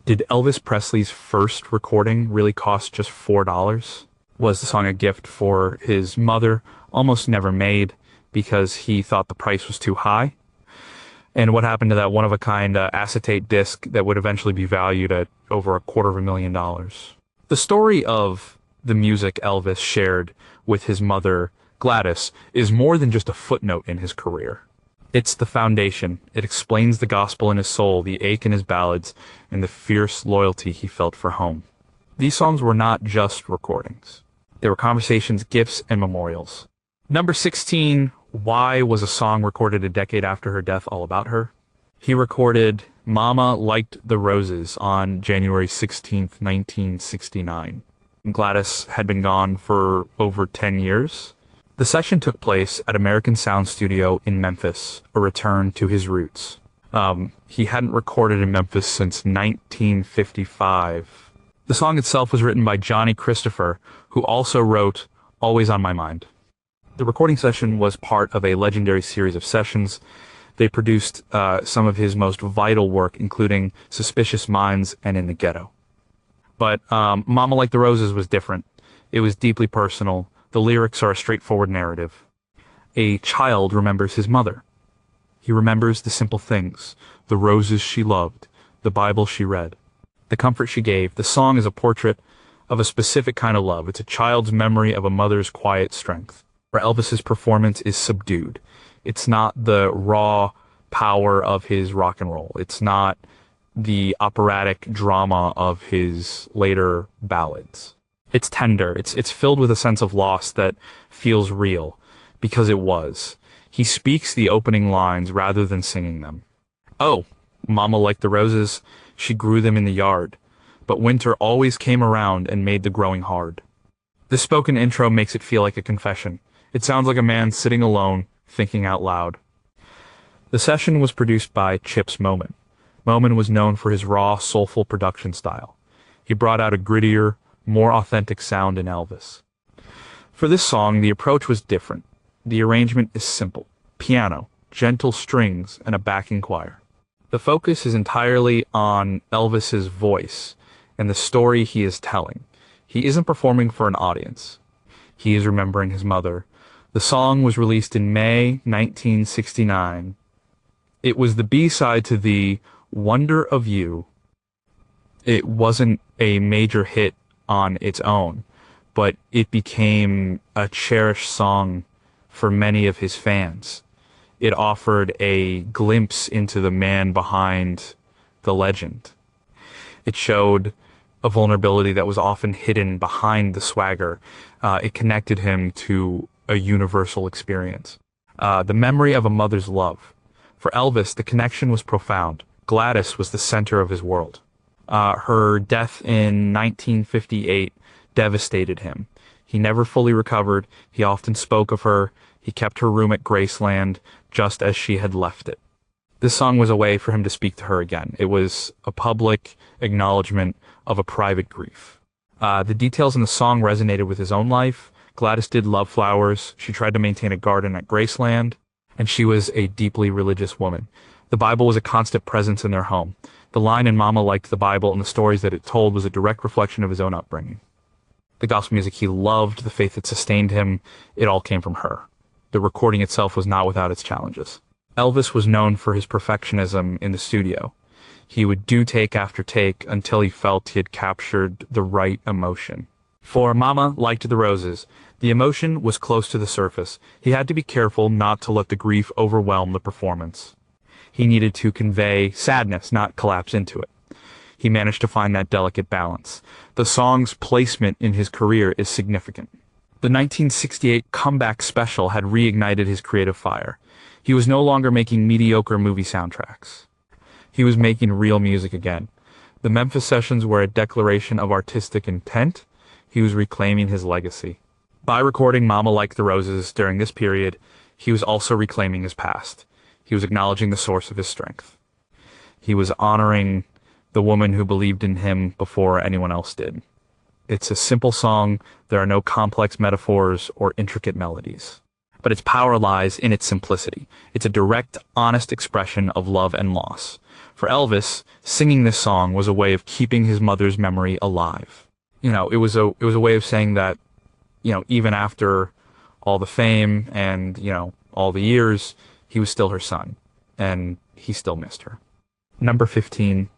Did Elvis Presley's first recording really cost just $4? Was the song a gift for his mother, almost never made because he thought the price was too high? And what happened to that one-of-a-kind acetate disc that would eventually be valued at over $250,000? The story of the music Elvis shared with his mother, Gladys, is more than just a footnote in his career. It's the foundation. It explains the gospel in his soul, the ache in his ballads, and the fierce loyalty he felt for home. These songs were not just recordings. They were conversations, gifts, and memorials. Number 16, why was a song recorded a decade after her death all about her? He recorded Mama Liked the Roses on January 16th, 1969. Gladys had been gone for over 10 years. The session took place at American Sound Studio in Memphis, a return to his roots. He hadn't recorded in Memphis since 1955. The song itself was written by Johnny Christopher, who also wrote Always on My Mind. The recording session was part of a legendary series of sessions. They produced some of his most vital work, including Suspicious Minds and In the Ghetto. But Mama Like the Roses was different. It was deeply personal. The lyrics are a straightforward narrative. A child remembers his mother. He remembers the simple things, the roses she loved, the Bible she read, the comfort she gave. The song is a portrait of a specific kind of love. It's a child's memory of a mother's quiet strength. Where Elvis's performance is subdued. It's not the raw power of his rock and roll. It's not the operatic drama of his later ballads. It's tender. It's filled with a sense of loss that feels real, because it was. He speaks the opening lines rather than singing them. Oh, Mama liked the roses. She grew them in the yard. But winter always came around and made the growing hard. The spoken intro makes it feel like a confession. It sounds like a man sitting alone, thinking out loud. The session was produced by Chips Moman. Moman was known for his raw, soulful production style. He brought out a grittier, more authentic sound in Elvis. For this song, the approach was different. The arrangement is simple. Piano, gentle strings, and a backing choir. The focus is entirely on Elvis's voice and the story he is telling. He isn't performing for an audience. He is remembering his mother. The song was released in May 1969. It was the B-side to the Wonder of You. It wasn't a major hit on its own, but it became a cherished song for many of his fans. It offered a glimpse into the man behind the legend. It showed a vulnerability that was often hidden behind the swagger. It connected him to a universal experience. The memory of a mother's love. For Elvis, the connection was profound. Gladys was the center of his world. Her death in 1958 devastated him. He never fully recovered. He often spoke of her. He kept her room at Graceland just as she had left it. This song was a way for him to speak to her again. It was a public acknowledgement of a private grief. The details in the song resonated with his own life. Gladys did love flowers. She tried to maintain a garden at Graceland, and she was a deeply religious woman. The Bible was a constant presence in their home. The line in Mama Liked the Bible and the stories that it told was a direct reflection of his own upbringing. The gospel music he loved, the faith that sustained him, it all came from her. The recording itself was not without its challenges. Elvis was known for his perfectionism in the studio. He would do take after take until he felt he had captured the right emotion. For Mama Liked the Roses, the emotion was close to the surface. He had to be careful not to let the grief overwhelm the performance. He needed to convey sadness, not collapse into it. He managed to find that delicate balance. The song's placement in his career is significant. The 1968 comeback special had reignited his creative fire. He was no longer making mediocre movie soundtracks. He was making real music again. The Memphis sessions were a declaration of artistic intent. He was reclaiming his legacy. By recording Mama Liked the Roses during this period, he was also reclaiming his past. He was acknowledging the source of his strength. He was honoring the woman who believed in him before anyone else did. It's a simple song. There are no complex metaphors or intricate melodies. but its power lies in its simplicity. It's a direct, honest expression of love and loss. For Elvis, singing this song was a way of keeping his mother's memory alive. It was a way of saying that, even after all the fame and, all the years, he was still her son, and he still missed her. Number 15,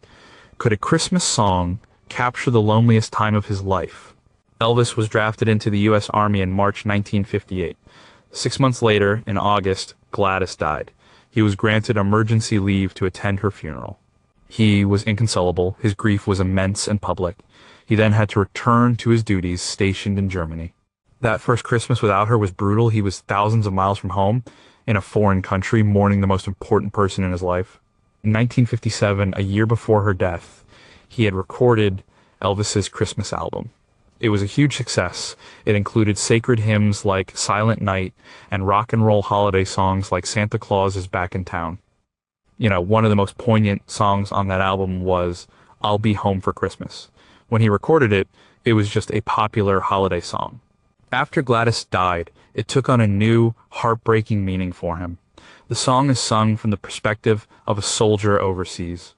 could a Christmas song capture the loneliest time of his life? Elvis was drafted into the U.S. Army in March 1958. 6 months later, in August, Gladys died. He was granted emergency leave to attend her funeral. He was inconsolable. His grief was immense and public. He then had to return to his duties stationed in Germany. That first Christmas without her was brutal. He was thousands of miles from home in a foreign country, mourning the most important person in his life. In 1957, a year before her death, he had recorded Elvis's Christmas album. It was a huge success. It included sacred hymns like Silent Night and rock and roll holiday songs like Santa Claus is Back in Town. One of the most poignant songs on that album was I'll Be Home for Christmas. When he recorded it, it was just a popular holiday song. After Gladys died, it took on a new, heartbreaking meaning for him. The song is sung from the perspective of a soldier overseas.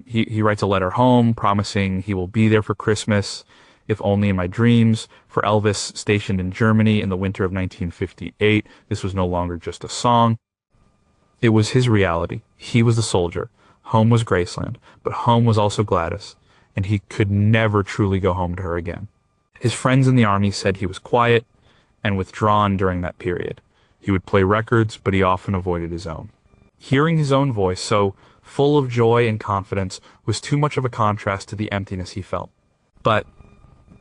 He writes a letter home promising he will be there for Christmas, if only in my dreams. For Elvis, stationed in Germany in the winter of 1958, this was no longer just a song. It was his reality. He was the soldier. Home was Graceland, but home was also Gladys, and he could never truly go home to her again. His friends in the army said he was quiet and withdrawn during that period. He would play records, but he often avoided his own. Hearing his own voice, so full of joy and confidence, was too much of a contrast to the emptiness he felt. But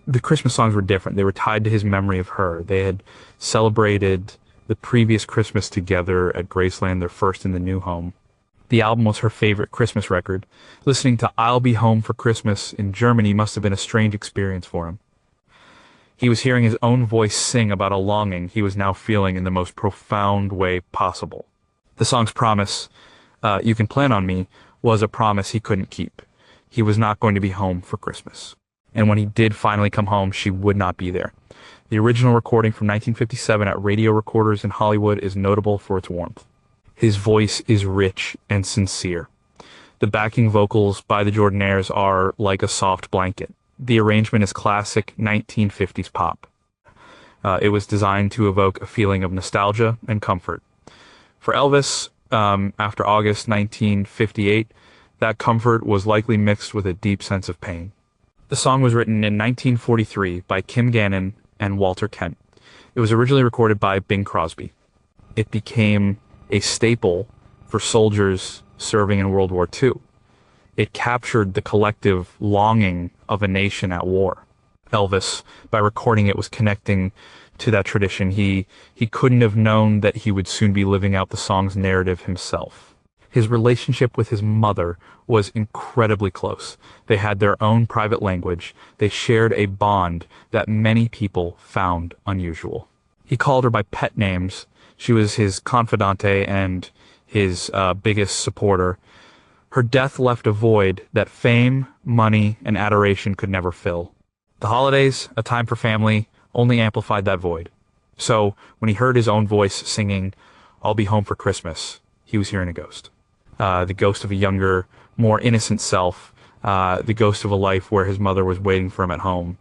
the Christmas songs were different. They were tied to his memory of her. They had celebrated the previous Christmas together at Graceland, their first in the new home. The album was her favorite Christmas record. Listening to I'll Be Home for Christmas in Germany must have been a strange experience for him. He was hearing his own voice sing about a longing he was now feeling in the most profound way possible. The song's promise, You Can Plan on Me, was a promise he couldn't keep. He was not going to be home for Christmas. And when he did finally come home, she would not be there. The original recording from 1957 at Radio Recorders in Hollywood is notable for its warmth. His voice is rich and sincere. The backing vocals by the Jordanaires are like a soft blanket. The arrangement is classic 1950s pop. It was designed to evoke a feeling of nostalgia and comfort. For Elvis, after August 1958, that comfort was likely mixed with a deep sense of pain. The song was written in 1943 by Kim Gannon and Walter Kent. It was originally recorded by Bing Crosby. It became a staple for soldiers serving in World War II. It captured the collective longing of a nation at war. Elvis, by recording it, was connecting to that tradition. He couldn't have known that he would soon be living out the song's narrative himself. His relationship with his mother was incredibly close. They had their own private language. They shared a bond that many people found unusual. He called her by pet names. She was his confidante and his biggest supporter. Her death left a void that fame, money, and adoration could never fill. The holidays, a time for family, only amplified that void. So when he heard his own voice singing, I'll Be Home for Christmas, he was hearing a ghost. The ghost of a younger, more innocent self, the ghost of a life where his mother was waiting for him at home.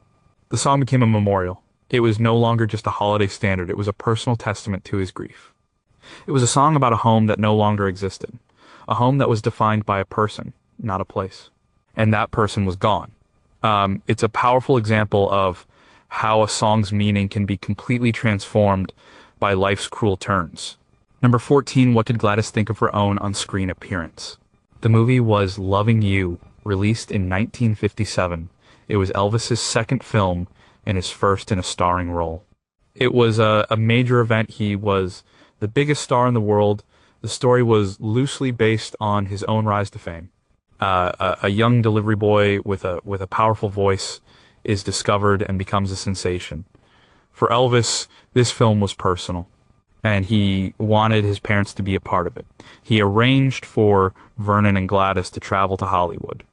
The song became a memorial. It was no longer just a holiday standard. It was a personal testament to his grief. It was a song about a home that no longer existed. A home that was defined by a person, not a place. And that person was gone. It's a powerful example of how a song's meaning can be completely transformed by life's cruel turns. Number 14, what did Gladys think of her own on-screen appearance? The movie was Loving You, released in 1957. It was Elvis's second film and his first in a starring role. It was a major event. He was the biggest star in the world. The story was loosely based on his own rise to fame. A young delivery boy with a powerful voice is discovered and becomes a sensation. For Elvis, this film was personal, and he wanted his parents to be a part of it. He arranged for Vernon and Gladys to travel to Hollywood.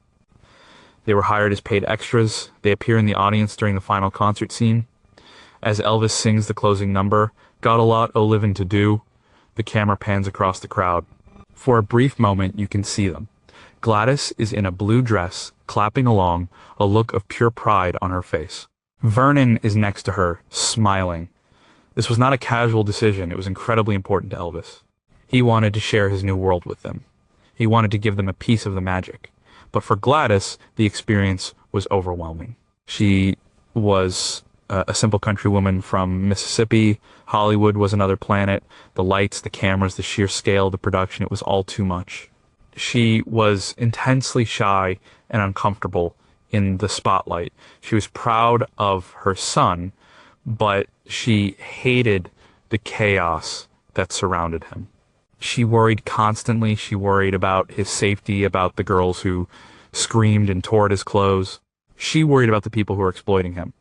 They were hired as paid extras. They appear in the audience during the final concert scene. As Elvis sings the closing number, Got a lot o' living to do. The camera pans across the crowd. For a brief moment, you can see them. Gladys is in a blue dress, clapping along, a look of pure pride on her face. Vernon is next to her, smiling. This was not a casual decision. It was incredibly important to Elvis. He wanted to share his new world with them. He wanted to give them a piece of the magic. But for Gladys, the experience was overwhelming. She was a simple country woman from Mississippi. Hollywood was another planet. The lights, the cameras, the sheer scale of the production, it was all too much. She was intensely shy and uncomfortable in the spotlight. She was proud of her son, but she hated the chaos that surrounded him. She worried constantly. She worried about his safety, about the girls who screamed and tore at his clothes. She worried about the people who were exploiting him.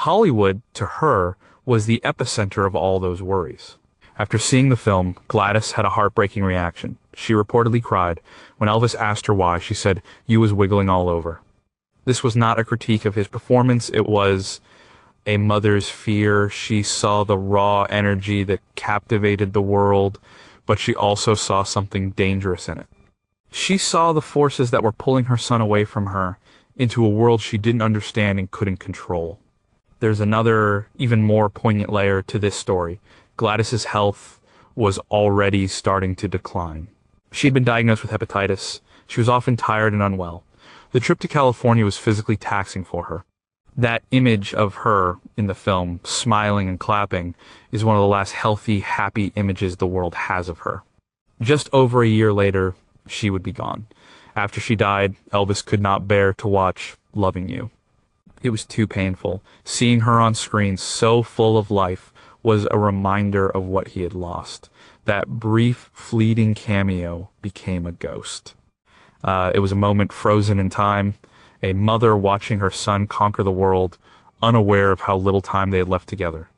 Hollywood, to her, was the epicenter of all those worries. After seeing the film, Gladys had a heartbreaking reaction. She reportedly cried. When Elvis asked her why, she said, "You was wiggling all over." This was not a critique of his performance. It was a mother's fear. She saw the raw energy that captivated the world, but she also saw something dangerous in it. She saw the forces that were pulling her son away from her into a world she didn't understand and couldn't control. There's another, even more poignant layer to this story. Gladys's health was already starting to decline. She'd been diagnosed with hepatitis. She was often tired and unwell. The trip to California was physically taxing for her. That image of her in the film, smiling and clapping, is one of the last healthy, happy images the world has of her. Just over a year later, she would be gone. After she died, Elvis could not bear to watch Loving You. It was too painful. Seeing her on screen so full of life was a reminder of what he had lost. That brief, fleeting cameo became a ghost. It was a moment frozen in time, a mother watching her son conquer the world, unaware of how little time they had left together.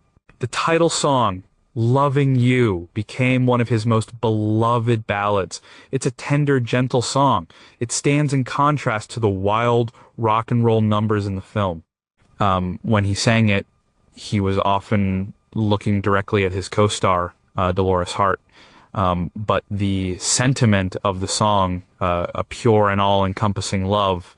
The title song, Loving You, became one of his most beloved ballads. It's a tender, gentle song. It stands in contrast to the wild rock and roll numbers in the film. When he sang it, he was often looking directly at his co-star, Dolores Hart. But the sentiment of the song, a pure and all-encompassing love,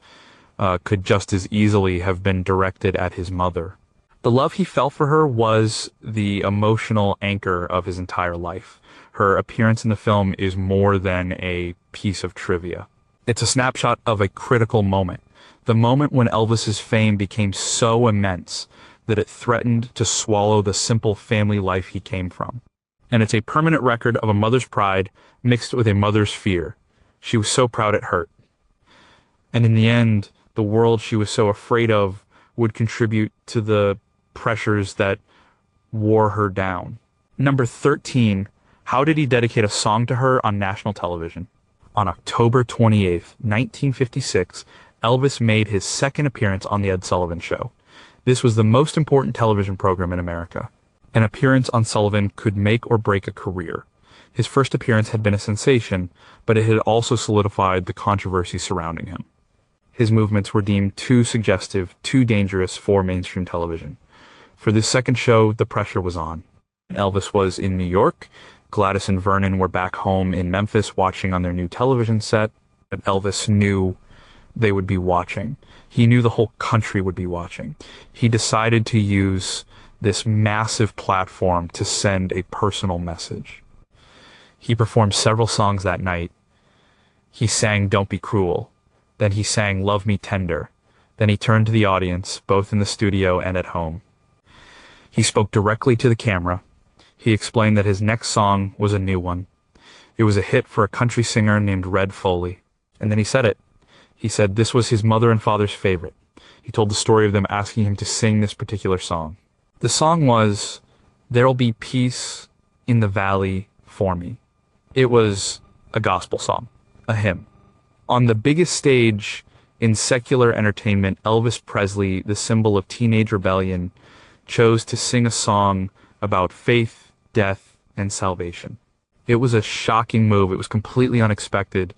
could just as easily have been directed at his mother. The love he felt for her was the emotional anchor of his entire life. Her appearance in the film is more than a piece of trivia. It's a snapshot of a critical moment. The moment when Elvis's fame became so immense that it threatened to swallow the simple family life he came from. And it's a permanent record of a mother's pride mixed with a mother's fear. She was so proud it hurt. And in the end, the world she was so afraid of would contribute to the pressures that wore her down. Number 13, how did he dedicate a song to her on national television? On October 28th, 1956, Elvis made his second appearance on The Ed Sullivan Show. This was the most important television program in America. An appearance on Sullivan could make or break a career. His first appearance had been a sensation, but it had also solidified the controversy surrounding him. His movements were deemed too suggestive, too dangerous for mainstream television. For this second show, the pressure was on. Elvis was in New York. Gladys and Vernon were back home in Memphis watching on their new television set. And Elvis knew they would be watching. He knew the whole country would be watching. He decided to use this massive platform to send a personal message. He performed several songs that night. He sang Don't Be Cruel. Then he sang Love Me Tender. Then he turned to the audience, both in the studio and at home. He spoke directly to the camera. He explained that his next song was a new one. It was a hit for a country singer named Red Foley. And then he said it. He said this was his mother and father's favorite. He told the story of them asking him to sing this particular song. The song was, There'll Be Peace in the Valley for Me. It was a gospel song, a hymn. On the biggest stage in secular entertainment, Elvis Presley, the symbol of teenage rebellion, chose to sing a song about faith, death, and salvation. It was a shocking move. It was completely unexpected.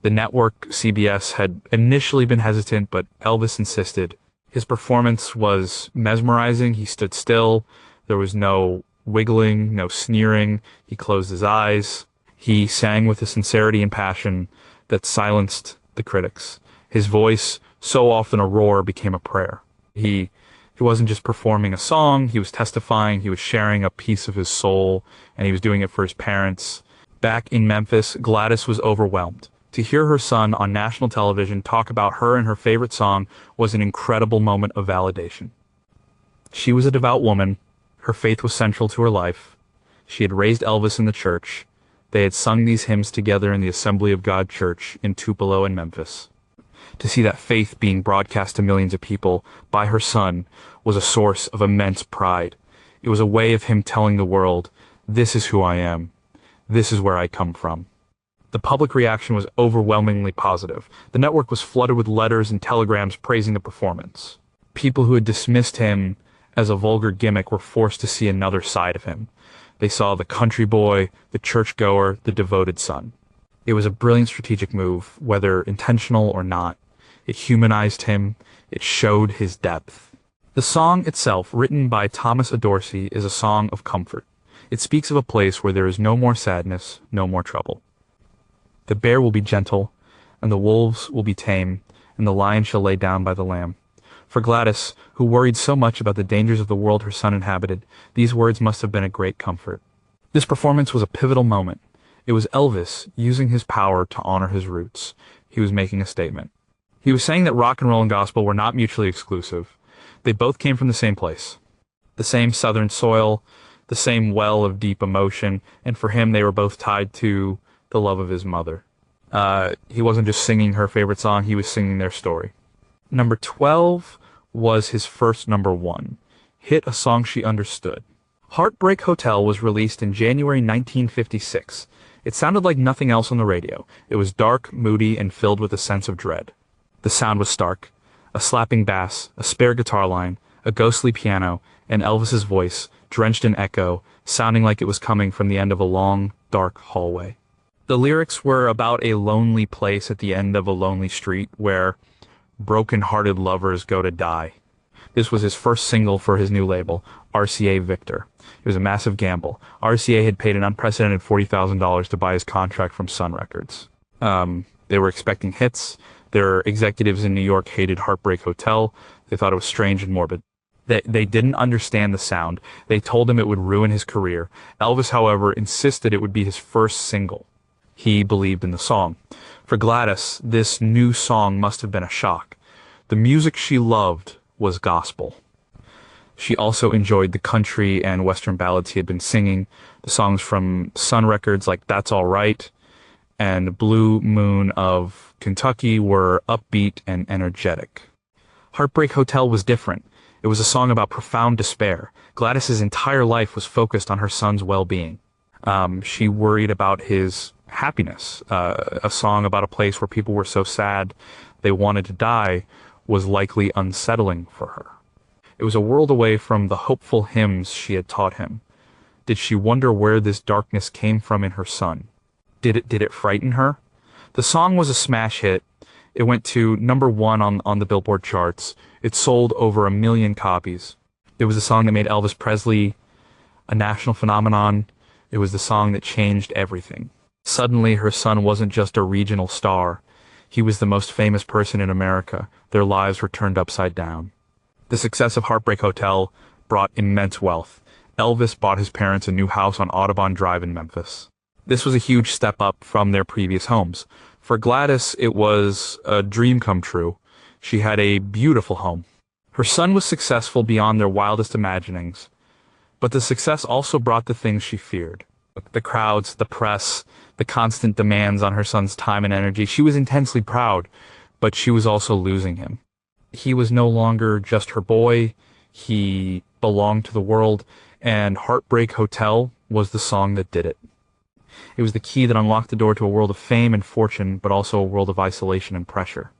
The network, CBS, had initially been hesitant, but Elvis insisted. His performance was mesmerizing. He stood still. There was no wiggling, no sneering. He closed his eyes. He sang with a sincerity and passion that silenced the critics. His voice, so often a roar, became a prayer. He wasn't just performing a song, he was testifying, he was sharing a piece of his soul, and he was doing it for his parents. Back in Memphis, Gladys was overwhelmed. To hear her son on national television talk about her and her favorite song was an incredible moment of validation. She was a devout woman. Her faith was central to her life. She had raised Elvis in the church. They had sung these hymns together in the Assembly of God Church in Tupelo and Memphis. To see that faith being broadcast to millions of people by her son was a source of immense pride. It was a way of him telling the world, "This is who I am. This is where I come from." The public reaction was overwhelmingly positive. The network was flooded with letters and telegrams praising the performance. People who had dismissed him as a vulgar gimmick were forced to see another side of him. They saw the country boy, the churchgoer, the devoted son. It was a brilliant strategic move, whether intentional or not. It humanized him. It showed his depth. The song itself, written by Thomas Dorsey, is a song of comfort. It speaks of a place where there is no more sadness, no more trouble. The bear will be gentle, and the wolves will be tame, and the lion shall lay down by the lamb. For Gladys, who worried so much about the dangers of the world her son inhabited, these words must have been a great comfort. This performance was a pivotal moment. It was Elvis using his power to honor his roots. He was making a statement. He was saying that rock and roll and gospel were not mutually exclusive. They both came from the same place. The same southern soil, the same well of deep emotion, and for him they were both tied to the love of his mother. He wasn't just singing her favorite song, he was singing their story. Number 12 was his first number one, hit a song she understood. Heartbreak Hotel was released in January 1956. It sounded like nothing else on the radio. It was dark, moody, and filled with a sense of dread. The sound was stark. A slapping bass, a spare guitar line, a ghostly piano, and Elvis's voice, drenched in echo, sounding like it was coming from the end of a long, dark hallway. The lyrics were about a lonely place at the end of a lonely street where broken-hearted lovers go to die. This was his first single for his new label, RCA Victor. It was a massive gamble. RCA had paid an unprecedented $40,000 to buy his contract from Sun Records. They were expecting hits. Their executives in New York hated Heartbreak Hotel. They thought it was strange and morbid. They didn't understand the sound. They told him it would ruin his career. Elvis, however, insisted it would be his first single. He believed in the song. For Gladys, this new song must have been a shock. The music she loved was gospel. She also enjoyed the country and western ballads he had been singing. The songs from Sun Records like That's All Right and Blue Moon of Kentucky were upbeat and energetic. Heartbreak Hotel was different. It was a song about profound despair. Gladys's entire life was focused on her son's well-being. She worried about his happiness. A song about a place where people were so sad they wanted to die was likely unsettling for her. It was a world away from the hopeful hymns she had taught him. Did she wonder where this darkness came from in her son? Did it frighten her? The song was a smash hit. It went to number one on the Billboard charts. It sold over 1 million copies. It was a song that made Elvis Presley a national phenomenon. It was the song that changed everything. Suddenly, her son wasn't just a regional star. He was the most famous person in America. Their lives were turned upside down. The success of Heartbreak Hotel brought immense wealth. Elvis bought his parents a new house on Audubon Drive in Memphis. This was a huge step up from their previous homes. For Gladys, it was a dream come true. She had a beautiful home. Her son was successful beyond their wildest imaginings. But the success also brought the things she feared. The crowds, the press, the constant demands on her son's time and energy. She was intensely proud, but she was also losing him. He was no longer just her boy. He belonged to the world, and Heartbreak Hotel was the song that did it. It was the key that unlocked the door to a world of fame and fortune, but also a world of isolation and pressure.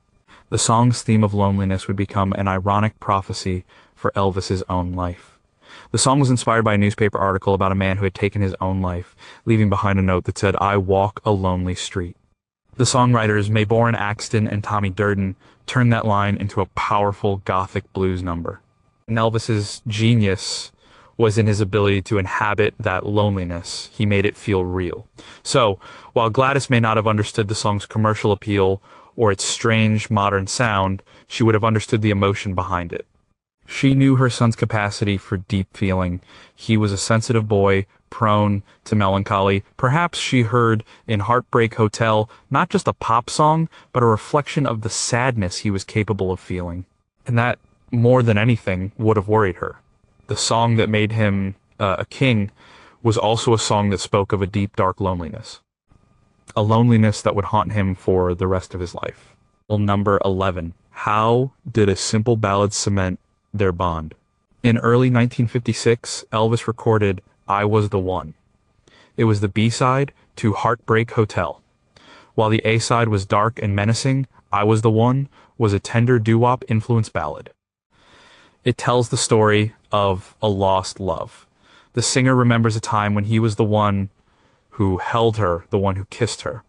The song's theme of loneliness would become an ironic prophecy for Elvis's own life. The song was inspired by a newspaper article about a man who had taken his own life, leaving behind a note that said, "I walk a lonely street." The songwriters Mayborn Axton and Tommy Durden turned that line into a powerful gothic blues number. And Elvis's genius was in his ability to inhabit that loneliness. He made it feel real. So, while Gladys may not have understood the song's commercial appeal or its strange modern sound, she would have understood the emotion behind it. She knew her son's capacity for deep feeling. He was a sensitive boy, prone to melancholy. Perhaps she heard in Heartbreak Hotel not just a pop song, but a reflection of the sadness he was capable of feeling. And that, more than anything, would have worried her. The song that made him a king was also a song that spoke of a deep, dark loneliness. A loneliness that would haunt him for the rest of his life. Number 11. How did a simple ballad cement their bond? In early 1956, Elvis recorded I Was the One. It was the B-side to Heartbreak Hotel. While the A-side was dark and menacing, I Was the One was a tender doo-wop influenced ballad. It tells the story of a lost love. The singer remembers a time when he was the one who held her, the one who kissed her.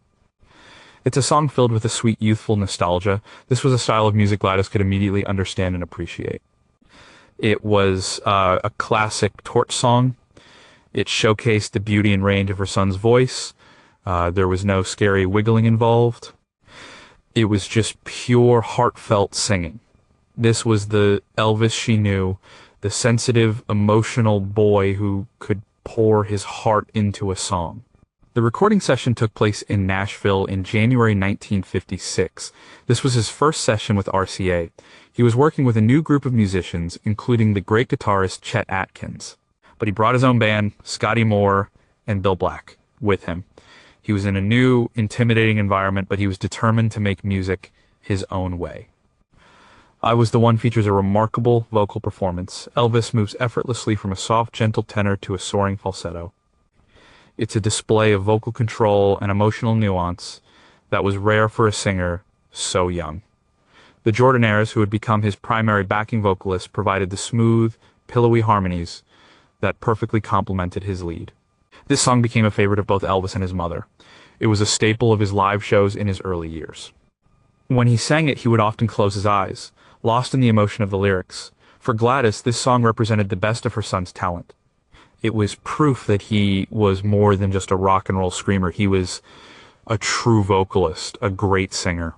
It's a song filled with a sweet youthful nostalgia. This was a style of music Gladys could immediately understand and appreciate. It was a classic torch song. It showcased the beauty and range of her son's voice. There was no scary wiggling involved. It was just pure, heartfelt singing. This was the Elvis she knew, the sensitive, emotional boy who could pour his heart into a song. The recording session took place in Nashville in January 1956. This was his first session with RCA. He was working with a new group of musicians, including the great guitarist Chet Atkins. But he brought his own band, Scotty Moore and Bill Black, with him. He was in a new, intimidating environment, but he was determined to make music his own way. I Was the One features a remarkable vocal performance. Elvis moves effortlessly from a soft, gentle tenor to a soaring falsetto. It's a display of vocal control and emotional nuance that was rare for a singer so young. The Jordanaires, who had become his primary backing vocalists, provided the smooth, pillowy harmonies that perfectly complemented his lead. This song became a favorite of both Elvis and his mother. It was a staple of his live shows in his early years. When he sang it, he would often close his eyes, lost in the emotion of the lyrics. For Gladys, this song represented the best of her son's talent. It was proof that he was more than just a rock and roll screamer. He was a true vocalist, a great singer.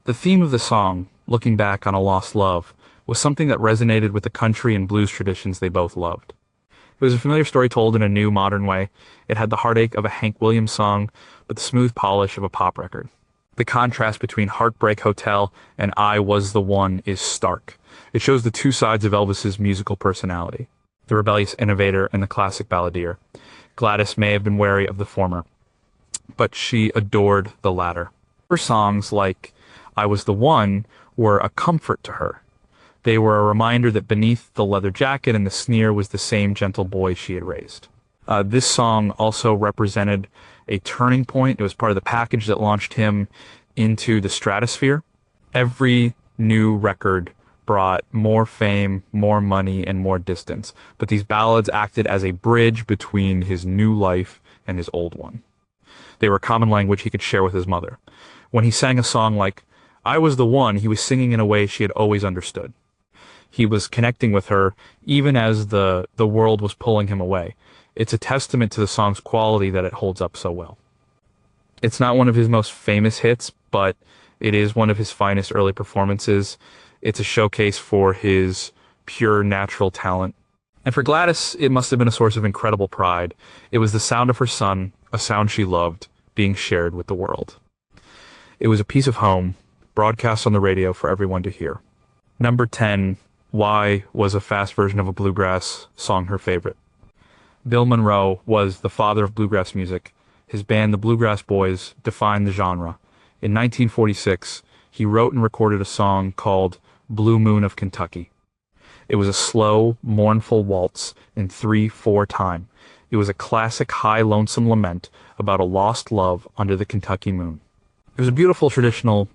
The theme of the song, Looking Back on a Lost Love, was something that resonated with the country and blues traditions they both loved. It was a familiar story told in a new, modern way. It had the heartache of a Hank Williams song, but the smooth polish of a pop record. The contrast between Heartbreak Hotel and I Was the One is stark. It shows the two sides of Elvis's musical personality, the rebellious innovator and the classic balladeer. Gladys may have been wary of the former, but she adored the latter. Her songs, like I Was the One, were a comfort to her. They were a reminder that beneath the leather jacket and the sneer was the same gentle boy she had raised. This song also represented a turning point. It was part of the package that launched him into the stratosphere. Every new record brought more fame, more money, and more distance. But these ballads acted as a bridge between his new life and his old one. They were common language he could share with his mother. When he sang a song like I Was the One, he was singing in a way she had always understood. He was connecting with her even as the world was pulling him away. It's a testament to the song's quality that it holds up so well. It's not one of his most famous hits, but it is one of his finest early performances. It's a showcase for his pure natural talent. And for Gladys, it must have been a source of incredible pride. It was the sound of her son, a sound she loved, being shared with the world. It was a piece of home, broadcast on the radio for everyone to hear. Number 10, why was a fast version of a bluegrass song her favorite? Bill Monroe was the father of bluegrass music. His band, the Bluegrass Boys, defined the genre. In 1946, he wrote and recorded a song called Blue Moon of Kentucky. It was a slow, mournful waltz in 3/4 time. It was a classic high lonesome lament about a lost love under the Kentucky moon. It was a beautiful traditional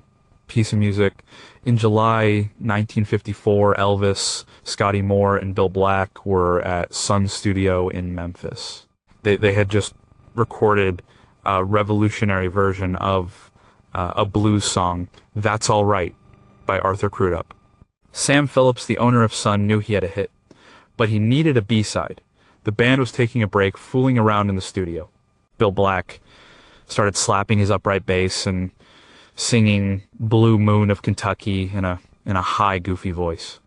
piece of music. In July 1954, Elvis, Scotty Moore, and Bill Black were at Sun Studio in Memphis. They had just recorded a revolutionary version of a blues song, That's All Right, by Arthur Crudup. Sam Phillips, the owner of Sun, knew he had a hit, but he needed a B-side. The band was taking a break, fooling around in the studio. Bill Black started slapping his upright bass and singing Blue Moon of Kentucky in a high, goofy voice.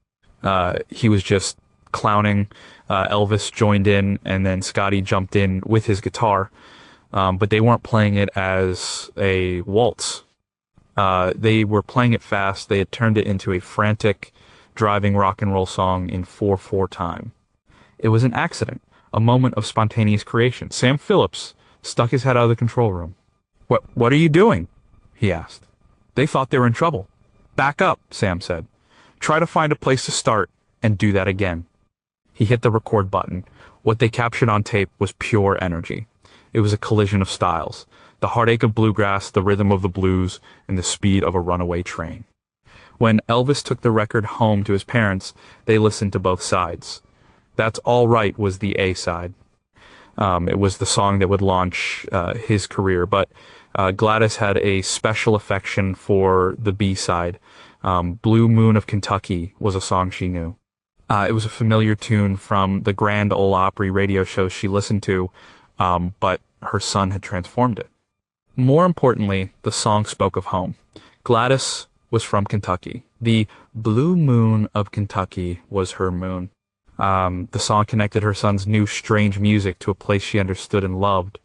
He was just clowning. Elvis joined in, and then Scotty jumped in with his guitar, but they weren't playing it as a waltz. They were playing it fast. They had turned it into a frantic, driving rock and roll song in 4/4 time. It was an accident, a moment of spontaneous creation. Sam Phillips stuck his head out of the control room. What are you doing?" he asked. They thought they were in trouble. "Back up," Sam said. "Try to find a place to start and do that again." He hit the record button. What they captured on tape was pure energy. It was a collision of styles. The heartache of bluegrass, the rhythm of the blues, and the speed of a runaway train. When Elvis took the record home to his parents, they listened to both sides. That's All Right was the A side. It was the song that would launch his career, but Gladys had a special affection for the B side. Blue Moon of Kentucky was a song she knew. It was a familiar tune from the Grand Ole Opry radio shows she listened to, but her son had transformed it. More importantly, the song spoke of home. Gladys was from Kentucky. The Blue Moon of Kentucky was her moon. The song connected her son's new strange music to a place she understood and loved.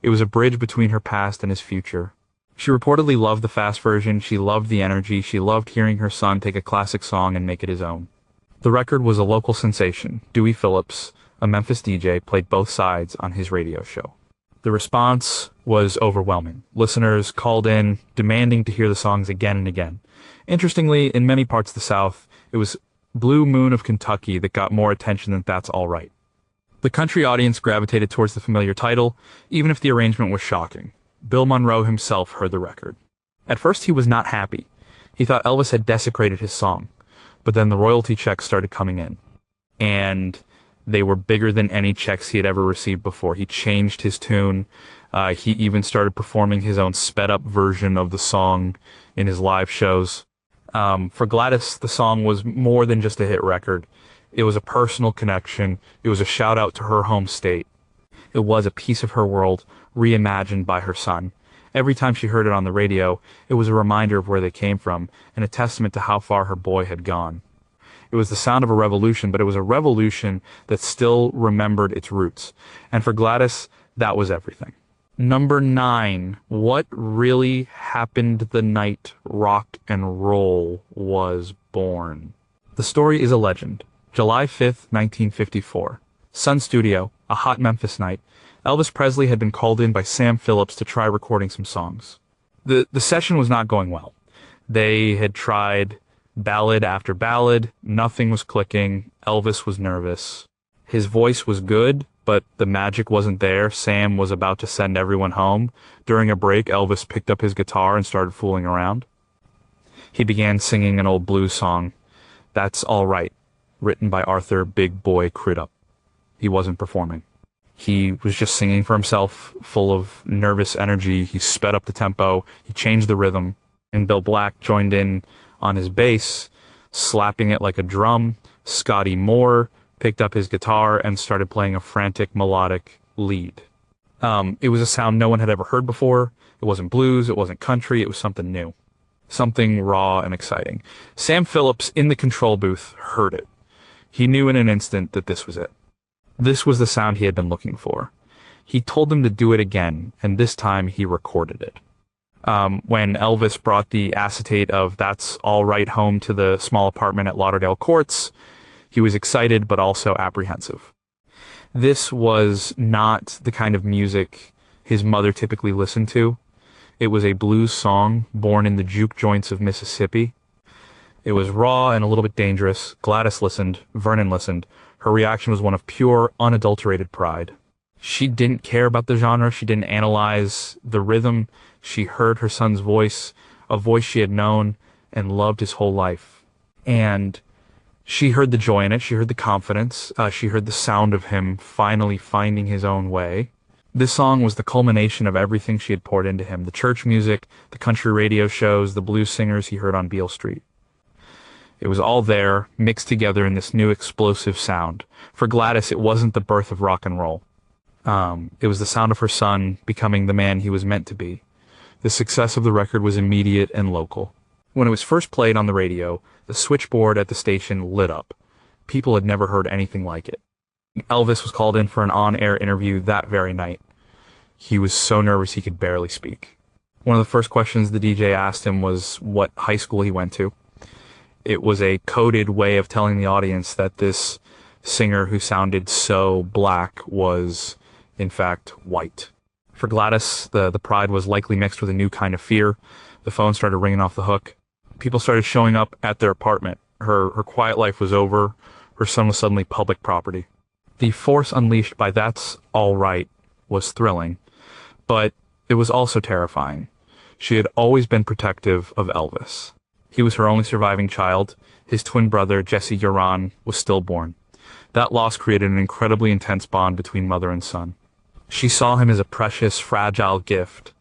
It was a bridge between her past and his future. She reportedly loved the fast version. She loved the energy. She loved hearing her son take a classic song and make it his own. The record was a local sensation. Dewey Phillips, a Memphis DJ, played both sides on his radio show. The response was overwhelming. Listeners called in, demanding to hear the songs again and again. Interestingly, in many parts of the South, it was Blue Moon of Kentucky that got more attention than That's All Right. The country audience gravitated towards the familiar title, even if the arrangement was shocking. Bill Monroe himself heard the record. At first, he was not happy. He thought Elvis had desecrated his song. But then the royalty checks started coming in. And they were bigger than any checks he had ever received before. He changed his tune. He even started performing his own sped-up version of the song in his live shows. For Gladys, the song was more than just a hit record. It was a personal connection. It was a shout-out to her home state. It was a piece of her world reimagined by her son. Every time she heard it on the radio, it was a reminder of where they came from and a testament to how far her boy had gone. It was the sound of a revolution, but it was a revolution that still remembered its roots. And for Gladys, that was everything. Number 9. What really happened the night rock and roll was born? The story is a legend. July 5th, 1954. Sun Studio, a hot Memphis night. Elvis Presley had been called in by Sam Phillips to try recording some songs. The session was not going well. They had tried ballad after ballad. Nothing was clicking. Elvis was nervous. His voice was good, but the magic wasn't there. Sam was about to send everyone home. During a break, Elvis picked up his guitar and started fooling around. He began singing an old blues song, That's All Right, written by Arthur Big Boy Crudup. He wasn't performing. He was just singing for himself, full of nervous energy. He sped up the tempo. He changed the rhythm. And Bill Black joined in on his bass, slapping it like a drum. Scotty Moore picked up his guitar and started playing a frantic melodic lead. It was a sound no one had ever heard before. It wasn't blues. It wasn't country. It was something new. Something raw and exciting. Sam Phillips in the control booth heard it. He knew in an instant that this was it. This was the sound he had been looking for. He told them to do it again, and this time he recorded it. When Elvis brought the acetate of That's All Right home to the small apartment at Lauderdale Courts, he was excited but also apprehensive. This was not the kind of music his mother typically listened to. It was a blues song born in the juke joints of Mississippi. It was raw and a little bit dangerous. Gladys listened. Vernon listened. Her reaction was one of pure, unadulterated pride. She didn't care about the genre. She didn't analyze the rhythm. She heard her son's voice, a voice she had known and loved his whole life. And she heard the joy in it. She heard the confidence. She heard the sound of him finally finding his own way. This song was the culmination of everything she had poured into him. The church music, the country radio shows, the blues singers he heard on Beale Street. It was all there, mixed together in this new explosive sound. For Gladys, it wasn't the birth of rock and roll. It was the sound of her son becoming the man he was meant to be. The success of the record was immediate and local. When it was first played on the radio, the switchboard at the station lit up. People had never heard anything like it. Elvis was called in for an on-air interview that very night. He was so nervous he could barely speak. One of the first questions the DJ asked him was what high school he went to. It was a coded way of telling the audience that this singer who sounded so black was, in fact, white. For Gladys, the pride was likely mixed with a new kind of fear. The phone started ringing off the hook. People started showing up at their apartment. Her quiet life was over. Her son was suddenly public property. The force unleashed by That's All Right was thrilling, but it was also terrifying. She had always been protective of Elvis. He was her only surviving child. His twin brother, Jesse Yaron, was stillborn. That loss created an incredibly intense bond between mother and son. She saw him as a precious, fragile gift,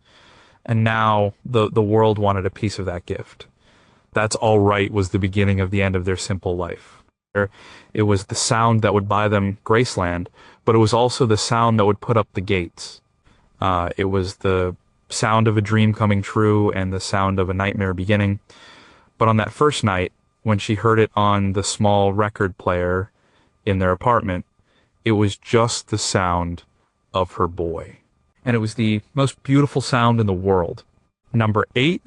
and now the world wanted a piece of that gift. That's All Right was the beginning of the end of their simple life. It was the sound that would buy them Graceland, but it was also the sound that would put up the gates. It was the sound of a dream coming true and the sound of a nightmare beginning. But on that first night, when she heard it on the small record player in their apartment, it was just the sound of her boy. And it was the most beautiful sound in the world. Number 8,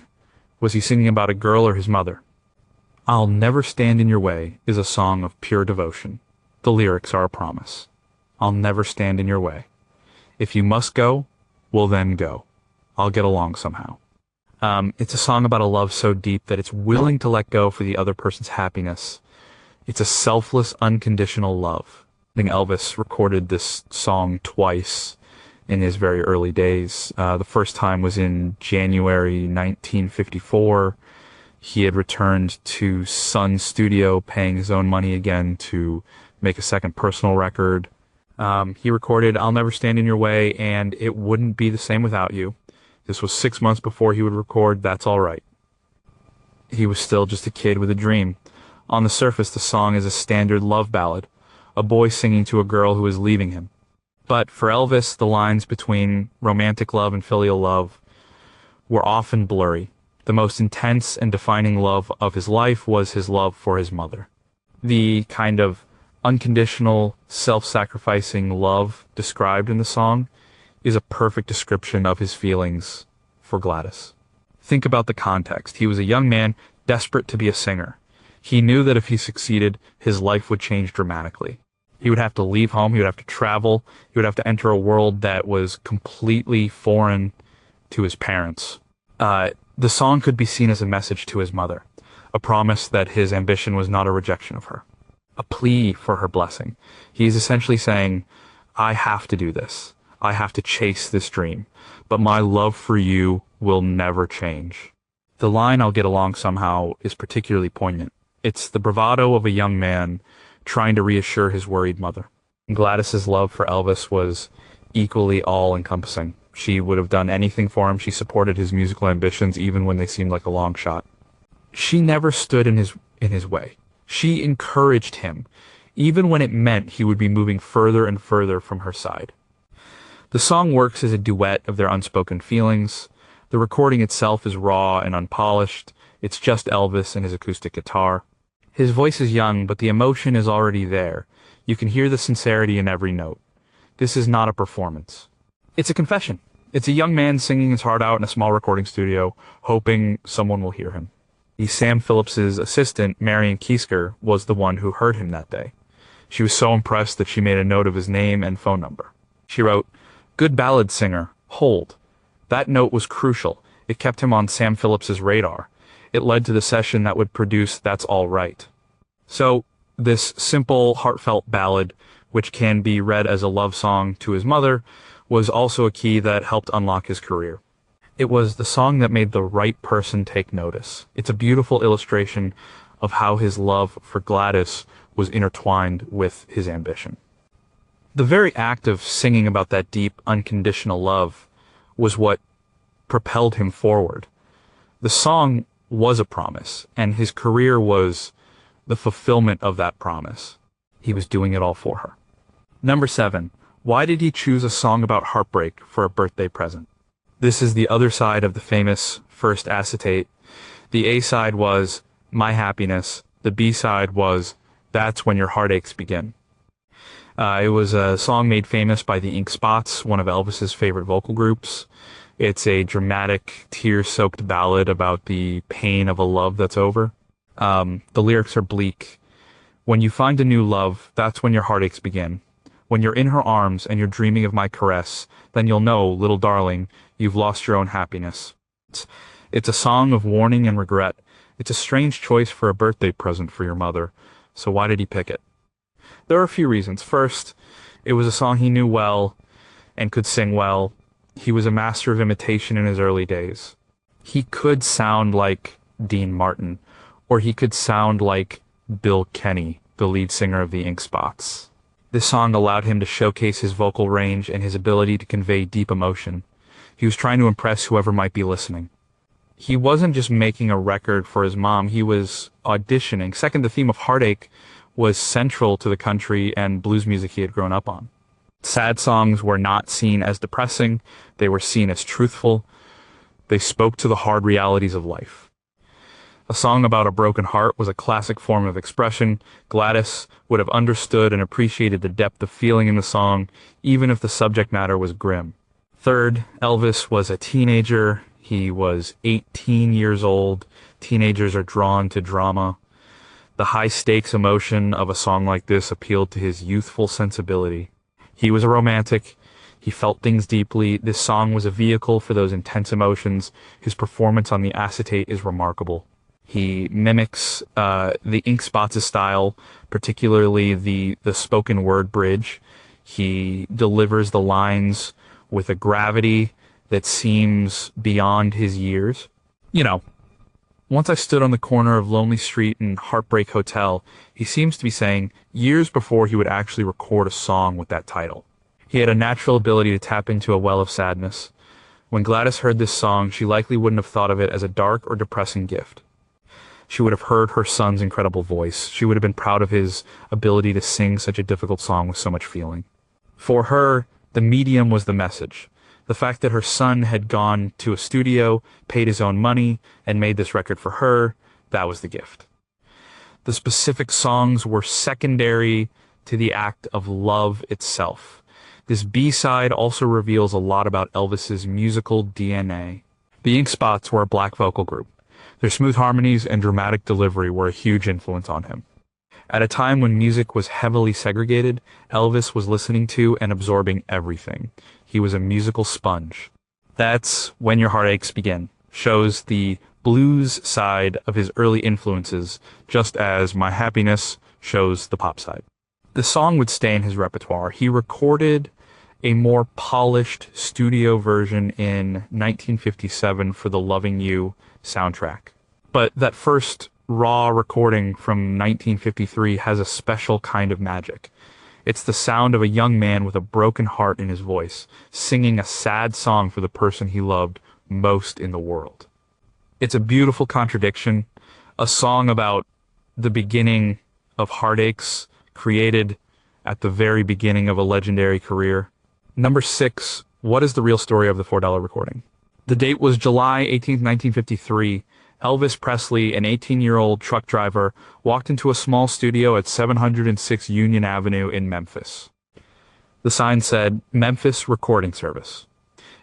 was he singing about a girl or his mother? I'll Never Stand in Your Way is a song of pure devotion. The lyrics are a promise. I'll never stand in your way. If you must go, well then go. I'll get along somehow. It's a song about a love so deep that it's willing to let go for the other person's happiness. It's a selfless, unconditional love. I think Elvis recorded this song twice in his very early days. The first time was in January 1954. He had returned to Sun Studio, paying his own money again to make a second personal record. He recorded I'll Never Stand in Your Way and It Wouldn't Be the Same Without You. This was 6 months before he would record That's All Right. He was still just a kid with a dream. On the surface, the song is a standard love ballad, a boy singing to a girl who is leaving him. But for Elvis, the lines between romantic love and filial love were often blurry. The most intense and defining love of his life was his love for his mother. The kind of unconditional, self-sacrificing love described in the song is a perfect description of his feelings for Gladys. Think about the context. He was a young man desperate to be a singer. He knew that if he succeeded, his life would change dramatically. He would have to leave home, he would have to travel, he would have to enter a world that was completely foreign to his parents. The song could be seen as a message to his mother, a promise that his ambition was not a rejection of her, a plea for her blessing. He is essentially saying, I have to do this. I have to chase this dream, but my love for you will never change. The line I'll get along somehow is particularly poignant. It's the bravado of a young man trying to reassure his worried mother. Gladys's love for Elvis was equally all-encompassing. She would have done anything for him. She supported his musical ambitions even when they seemed like a long shot. She never stood in his way. She encouraged him, even when it meant he would be moving further and further from her side. The song works as a duet of their unspoken feelings. The recording itself is raw and unpolished. It's just Elvis and his acoustic guitar. His voice is young, but the emotion is already there. You can hear the sincerity in every note. This is not a performance. It's a confession. It's a young man singing his heart out in a small recording studio, hoping someone will hear him. Sam Phillips's assistant, Marion Kiesker, was the one who heard him that day. She was so impressed that she made a note of his name and phone number. She wrote, "Good ballad singer, hold." That note was crucial. It kept him on Sam Phillips's radar. It led to the session that would produce That's All Right. So, this simple, heartfelt ballad, which can be read as a love song to his mother, was also a key that helped unlock his career. It was the song that made the right person take notice. It's a beautiful illustration of how his love for Gladys was intertwined with his ambition. The very act of singing about that deep, unconditional love was what propelled him forward. The song was a promise, and his career was the fulfillment of that promise. He was doing it all for her. Number 7. Why did he choose a song about heartbreak for a birthday present? This is the other side of the famous first acetate. The A side was My Happiness. The B side was That's When Your Heartaches Begin. It was a song made famous by the Ink Spots, one of Elvis's favorite vocal groups. It's a dramatic, tear-soaked ballad about the pain of a love that's over. The lyrics are bleak. When you find a new love, that's when your heartaches begin. When you're in her arms and you're dreaming of my caress, then you'll know, little darling, you've lost your own happiness. It's a song of warning and regret. It's a strange choice for a birthday present for your mother. So why did he pick it? There are a few reasons. First, it was a song he knew well and could sing well. He was a master of imitation in his early days. He could sound like Dean Martin, or he could sound like Bill Kenny, the lead singer of the Ink Spots. This song allowed him to showcase his vocal range and his ability to convey deep emotion. He was trying to impress whoever might be listening. He wasn't just making a record for his mom, he was auditioning. Second, the theme of heartache was central to the country and blues music he had grown up on. Sad songs were not seen as depressing, they were seen as truthful. They spoke to the hard realities of life. A song about a broken heart was a classic form of expression. Gladys would have understood and appreciated the depth of feeling in the song, even if the subject matter was grim. Third, Elvis was a teenager. He was 18 years old. Teenagers are drawn to drama. The high-stakes emotion of a song like this appealed to his youthful sensibility. He was a romantic. He felt things deeply. This song was a vehicle for those intense emotions. His performance on the acetate is remarkable. He mimics the Ink Spots' style, particularly the spoken word bridge. He delivers the lines with a gravity that seems beyond his years. You know, once I stood on the corner of Lonely Street and Heartbreak Hotel, he seems to be saying years before he would actually record a song with that title. He had a natural ability to tap into a well of sadness. When Gladys heard this song, she likely wouldn't have thought of it as a dark or depressing gift. She would have heard her son's incredible voice. She would have been proud of his ability to sing such a difficult song with so much feeling. For her, the medium was the message. The fact that her son had gone to a studio, paid his own money, and made this record for her, that was the gift. The specific songs were secondary to the act of love itself. This B-side also reveals a lot about Elvis's musical DNA. The Ink Spots were a black vocal group. Their smooth harmonies and dramatic delivery were a huge influence on him. At a time when music was heavily segregated, Elvis was listening to and absorbing everything. He was a musical sponge. That's When Your Heartaches Begin shows the blues side of his early influences, just as My Happiness shows the pop side. The song would stay in his repertoire. He recorded a more polished studio version in 1957 for the Loving You soundtrack. But that first raw recording from 1953 has a special kind of magic. It's the sound of a young man with a broken heart in his voice, singing a sad song for the person he loved most in the world. It's a beautiful contradiction, a song about the beginning of heartaches, created at the very beginning of a legendary career. Number 6, what is the real story of the $4 recording? The date was July 18, 1953. Elvis Presley, an 18-year-old truck driver, walked into a small studio at 706 Union Avenue in Memphis. The sign said, Memphis Recording Service.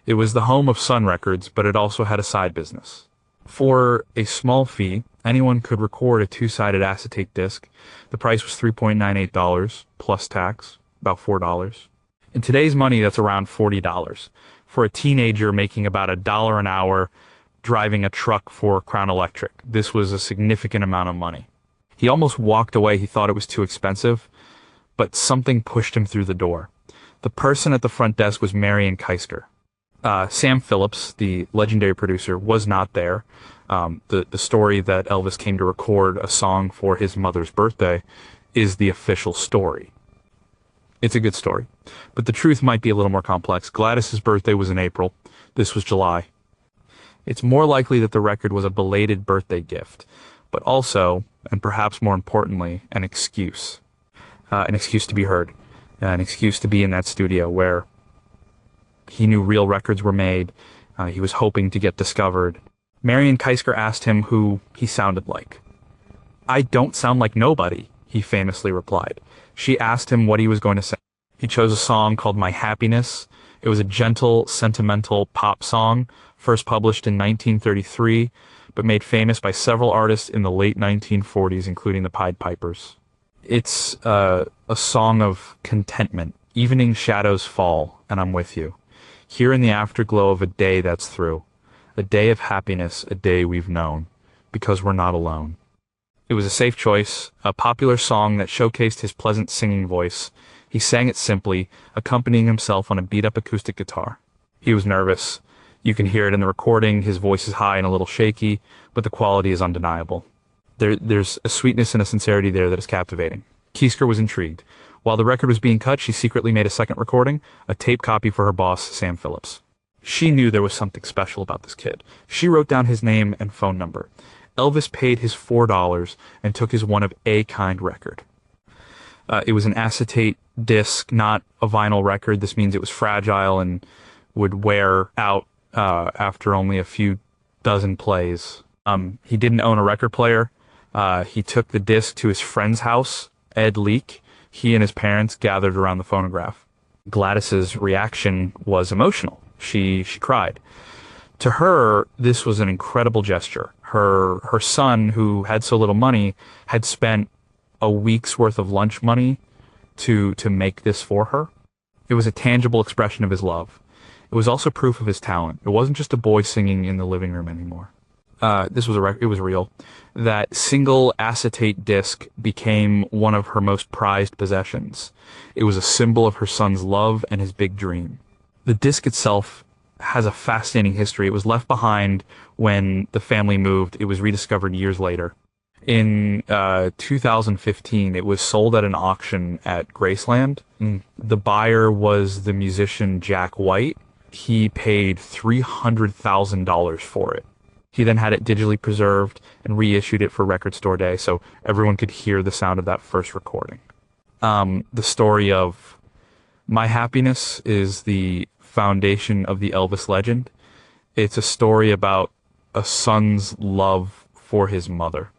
It was the home of Sun Records, but it also had a side business. For a small fee, anyone could record a two-sided acetate disc. The price was $3.98 plus tax, about $4. In today's money, that's around $40. For a teenager making about $1 an hour driving a truck for Crown Electric, this was a significant amount of money. He almost walked away. He thought it was too expensive, but something pushed him through the door. The person at the front desk was Marion Keisker. Sam Phillips, the legendary producer, was not there. The story that Elvis came to record a song for his mother's birthday is the official story. It's a good story, but the truth might be a little more complex. Gladys's birthday was in April. This was July. It's more likely that the record was a belated birthday gift, but also, and perhaps more importantly, an excuse. An excuse to be heard, an excuse to be in that studio where he knew real records were made. He was hoping to get discovered. Marion Keisker asked him who he sounded like. "I don't sound like nobody," he famously replied. She asked him what he was going to sing. He chose a song called My Happiness. It was a gentle, sentimental pop song, first published in 1933, but made famous by several artists in the late 1940s, including the Pied Pipers. It's a song of contentment. Evening shadows fall, and I'm with you. Here in the afterglow of a day that's through. A day of happiness, a day we've known, because we're not alone. It was a safe choice, a popular song that showcased his pleasant singing voice. He sang it simply, accompanying himself on a beat-up acoustic guitar. He was nervous. You can hear it in the recording. His voice is high and a little shaky, but the quality is undeniable. There's a sweetness and a sincerity there that is captivating. Keisker was intrigued. While the record was being cut, she secretly made a second recording, a tape copy for her boss, Sam Phillips. She knew there was something special about this kid. She wrote down his name and phone number. Elvis paid his $4 and took his one-of-a-kind record. It was an acetate disc, not a vinyl record. This means it was fragile and would wear out after only a few dozen plays. He didn't own a record player. He took the disc to his friend's house, Ed Leake. He and his parents gathered around the phonograph. Gladys's reaction was emotional. She cried. To her, this was an incredible gesture. Her son, who had so little money, had spent a week's worth of lunch money to make this for her. It was a tangible expression of his love. It was also proof of his talent. It wasn't just a boy singing in the living room anymore. It was real. That single acetate disc became one of her most prized possessions. It was a symbol of her son's love and his big dream. The disc itself has a fascinating history. It was left behind when the family moved. It was rediscovered years later. In 2015, it was sold at an auction at Graceland. The buyer was the musician Jack White. He paid $300,000 for it. He then had it digitally preserved and reissued it for Record Store Day so everyone could hear the sound of that first recording. The story of My Happiness is the foundation of the Elvis legend. It's a story about a son's love for his mother.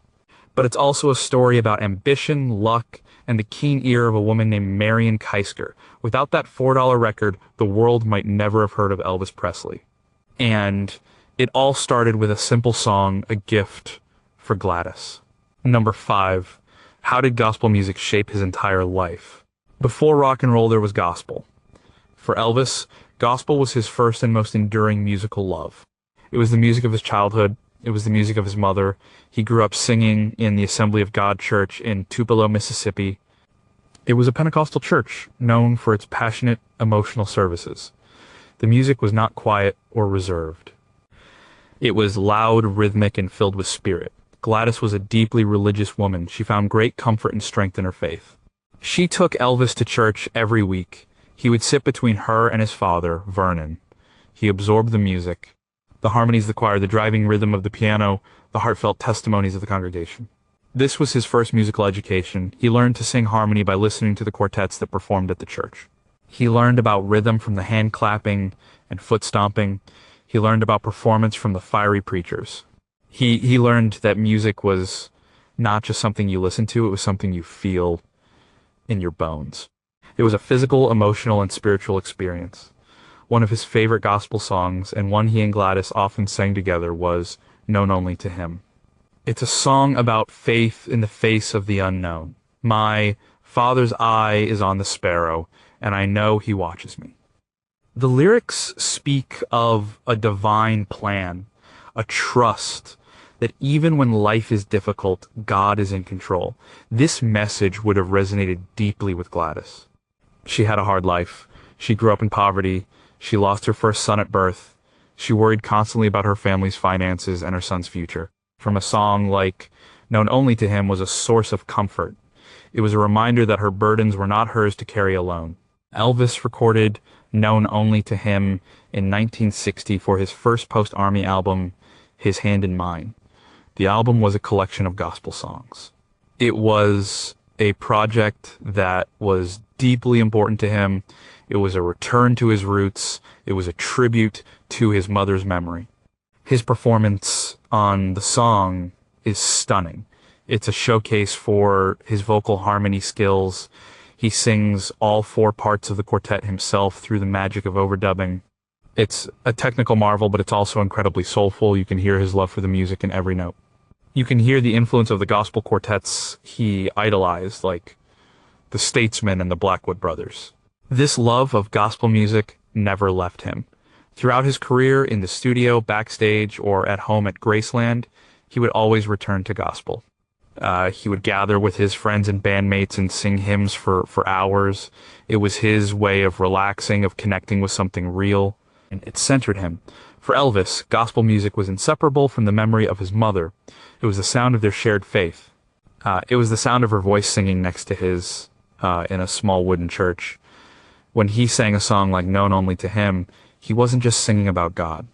But it's also a story about ambition, luck, and the keen ear of a woman named Marion Keisker. Without that $4 record, the world might never have heard of Elvis Presley. And it all started with a simple song, a gift for Gladys. Number 5. How did gospel music shape his entire life? Before rock and roll, there was gospel. For Elvis, gospel was his first and most enduring musical love. It was the music of his childhood. It was the music of his mother. He grew up singing in the Assembly of God Church in Tupelo, Mississippi. It was a Pentecostal church known for its passionate, emotional services. The music was not quiet or reserved. It was loud, rhythmic, and filled with spirit. Gladys was a deeply religious woman. She found great comfort and strength in her faith. She took Elvis to church every week. He would sit between her and his father, Vernon. He absorbed the music, the harmonies of the choir, the driving rhythm of the piano, the heartfelt testimonies of the congregation. This was his first musical education. He learned to sing harmony by listening to the quartets that performed at the church. He learned about rhythm from the hand clapping and foot stomping. He learned about performance from the fiery preachers. He learned that music was not just something you listen to, it was something you feel in your bones. It was a physical, emotional, and spiritual experience. One of his favorite gospel songs, and one he and Gladys often sang together, was Known Only to Him. It's a song about faith in the face of the unknown. My Father's eye is on the sparrow, and I know He watches me. The lyrics speak of a divine plan, a trust that even when life is difficult, God is in control. This message would have resonated deeply with Gladys. She had a hard life. She grew up in poverty. She lost her first son at birth. She worried constantly about her family's finances and her son's future. From a song like Known Only to Him was a source of comfort. It was a reminder that her burdens were not hers to carry alone. Elvis recorded Known Only to Him in 1960 for his first post-Army album, His Hand in Mine. The album was a collection of gospel songs. It was a project that was deeply important to him. It was a return to his roots. It was a tribute to his mother's memory. His performance on the song is stunning. It's a showcase for his vocal harmony skills. He sings all four parts of the quartet himself through the magic of overdubbing. It's a technical marvel, but it's also incredibly soulful. You can hear his love for the music in every note. You can hear the influence of the gospel quartets he idolized, like the Statesmen and the Blackwood Brothers. This love of gospel music never left him. Throughout his career, in the studio, backstage, or at home at Graceland, he would always return to gospel. He would gather with his friends and bandmates and sing hymns for hours. It was his way of relaxing, of connecting with something real, and it centered him. For Elvis, gospel music was inseparable from the memory of his mother. It was the sound of their shared faith. It was the sound of her voice singing next to his in a small wooden church. When he sang a song like Known Only to Him, he wasn't just singing about God.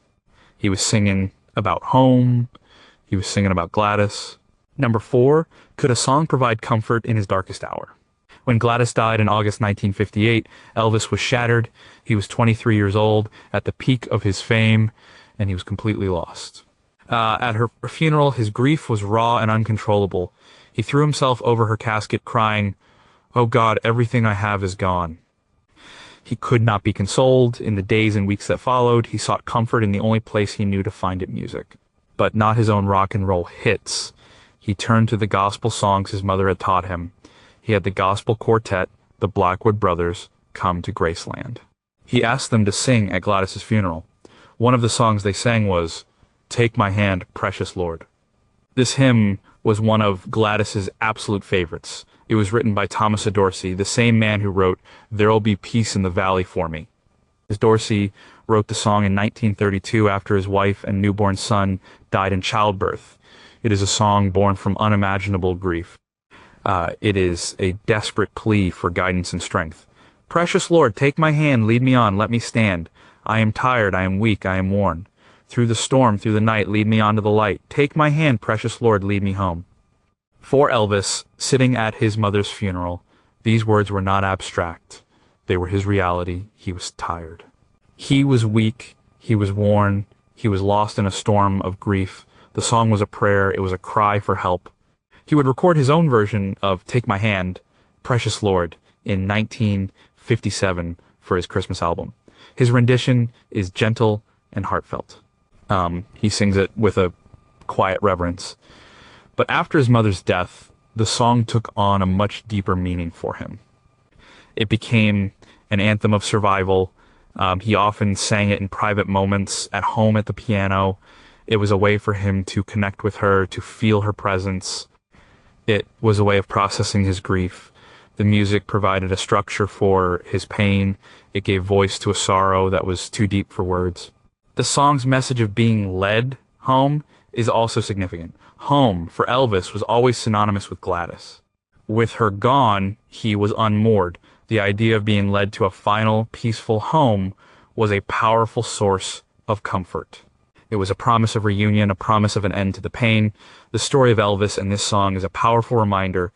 He was singing about home. He was singing about Gladys. Number 4, could a song provide comfort in his darkest hour? When Gladys died in August 1958, Elvis was shattered. He was 23 years old, at the peak of his fame, and he was completely lost. At her funeral, his grief was raw and uncontrollable. He threw himself over her casket, crying, "Oh God, everything I have is gone." He could not be consoled. In the days and weeks that followed, he sought comfort in the only place he knew to find it: music. But not his own rock and roll hits. He turned to the gospel songs his mother had taught him. He had the gospel quartet, the Blackwood Brothers, come to Graceland. He asked them to sing at Gladys's funeral. One of the songs they sang was, "Take My Hand, Precious Lord." This hymn was one of Gladys's absolute favorites. It was written by Thomas Dorsey, the same man who wrote "There'll Be Peace in the Valley for Me." Dorsey wrote the song in 1932 after his wife and newborn son died in childbirth. It is a song born from unimaginable grief. It is a desperate plea for guidance and strength. "Precious Lord, take my hand, lead me on, let me stand. I am tired, I am weak, I am worn. Through the storm, through the night, lead me on to the light. Take my hand, precious Lord, lead me home." For Elvis, sitting at his mother's funeral, these words were not abstract. They were his reality. He was tired. He was weak. He was worn. He was lost in a storm of grief. The song was a prayer. It was a cry for help. He would record his own version of "Take My Hand, Precious Lord" in 1957 for his Christmas album. His rendition is gentle and heartfelt. He sings it with a quiet reverence. But after his mother's death, the song took on a much deeper meaning for him. It became an anthem of survival. He often sang it in private moments, at home at the piano. It was a way for him to connect with her, to feel her presence. It was a way of processing his grief. The music provided a structure for his pain. It gave voice to a sorrow that was too deep for words. The song's message of being led home is also significant. Home, for Elvis, was always synonymous with Gladys. With her gone, he was unmoored. The idea of being led to a final, peaceful home was a powerful source of comfort. It was a promise of reunion, a promise of an end to the pain. The story of Elvis and this song is a powerful reminder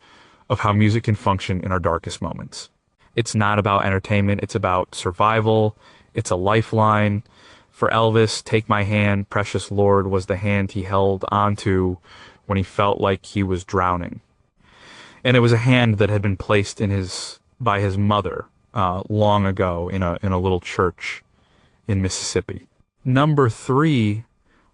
of how music can function in our darkest moments. It's not about entertainment, it's about survival. It's a lifeline. For Elvis, "Take My Hand, Precious Lord" was the hand he held onto when he felt like he was drowning. And it was a hand that had been placed by his mother long ago in a little church in Mississippi. Number 3,